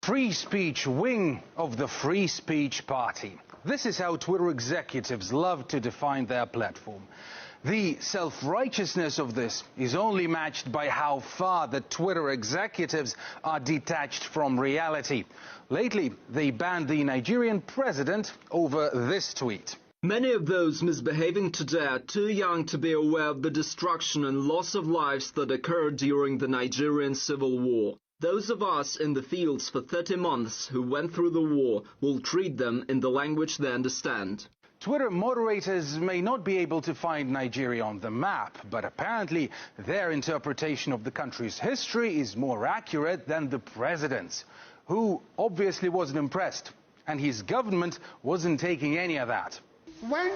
Free speech wing of the Free Speech Party. This is how Twitter executives love to define their platform. The self-righteousness of this is only matched by how far the Twitter executives are detached from reality. Lately, they banned the Nigerian president over this tweet. Many of those misbehaving today are too young to be aware of the destruction and loss of lives that occurred during the Nigerian Civil War. Those of us in the fields for 30 months who went through the war will treat them in the language they understand. Twitter moderators may not be able to find Nigeria on the map, but apparently their interpretation of the country's history is more accurate than the president's, who obviously wasn't impressed, and his government wasn't taking any of that. When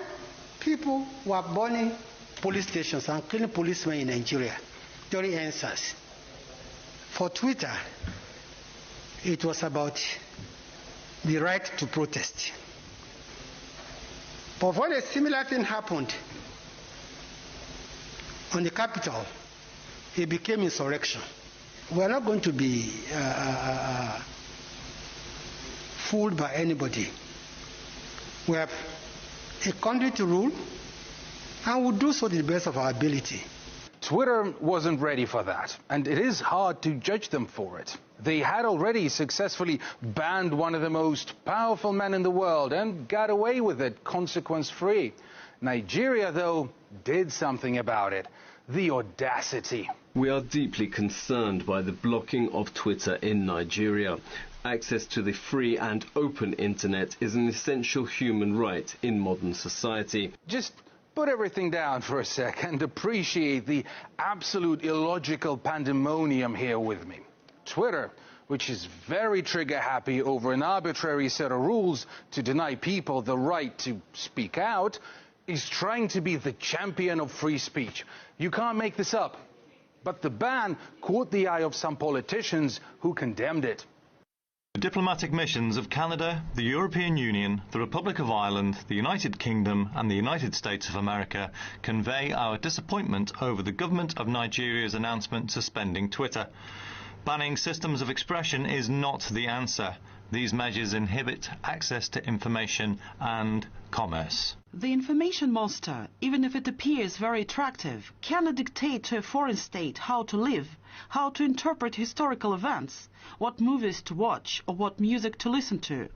people were burning police stations and killing policemen in Nigeria during EndSARS, for Twitter, it was about the right to protest. But when a similar thing happened on the Capitol, it became insurrection. We are not going to be fooled by anybody. We have a country to rule, and we'll do so to the best of our ability. Twitter wasn't ready for that, and it is hard to judge them for it. They had already successfully banned one of the most powerful men in the world and got away with it consequence-free. Nigeria, though, did something about it. The audacity. We are deeply concerned by the blocking of Twitter in Nigeria. Access to the free and open internet is an essential human right in modern society. Just put everything down for a sec and appreciate the absolute illogical pandemonium here with me. Twitter, which is very trigger-happy over an arbitrary set of rules to deny people the right to speak out, is trying to be the champion of free speech. You can't make this up. But the ban caught the eye of some politicians who condemned it. The diplomatic missions of Canada, the European Union, the Republic of Ireland, the United Kingdom and the United States of America convey our disappointment over the government of Nigeria's announcement suspending Twitter. Banning systems of expression is not the answer. These measures inhibit access to information and commerce. The information monster, even if it appears very attractive, cannot dictate to a foreign state how to live, how to interpret historical events, what movies to watch or what music to listen to.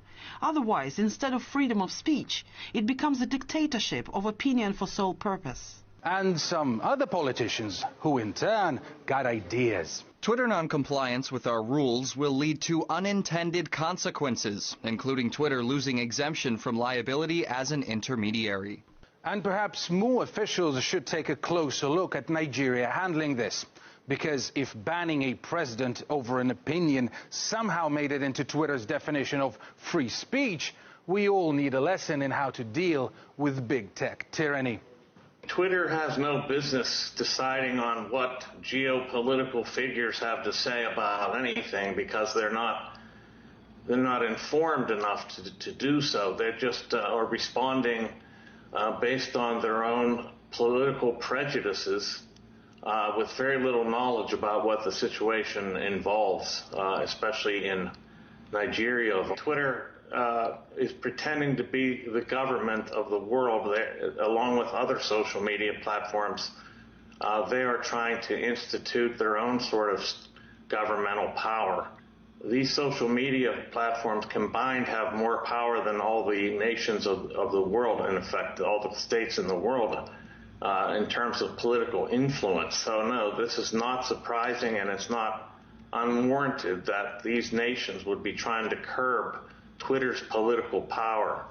Otherwise, instead of freedom of speech, it becomes a dictatorship of opinion for sole purpose. And some other politicians who in turn got ideas. Twitter non-compliance with our rules will lead to unintended consequences, including Twitter losing exemption from liability as an intermediary. And perhaps more officials should take a closer look at Nigeria handling this. Because if banning a president over an opinion somehow made it into Twitter's definition of free speech, we all need a lesson in how to deal with big tech tyranny. Twitter has no business deciding on what geopolitical figures have to say about anything because they're not informed enough to do so. They're just are responding based on their own political prejudices with very little knowledge about what the situation involves, especially in Nigeria. Twitter is pretending to be the government of the world. Along with other social media platforms, they are trying to institute their own sort of governmental power. These social media platforms combined have more power than all the nations of the world, in effect, all the states in the world, in terms of political influence. So no, this is not surprising, and it's not unwarranted that these nations would be trying to curb Twitter's political power.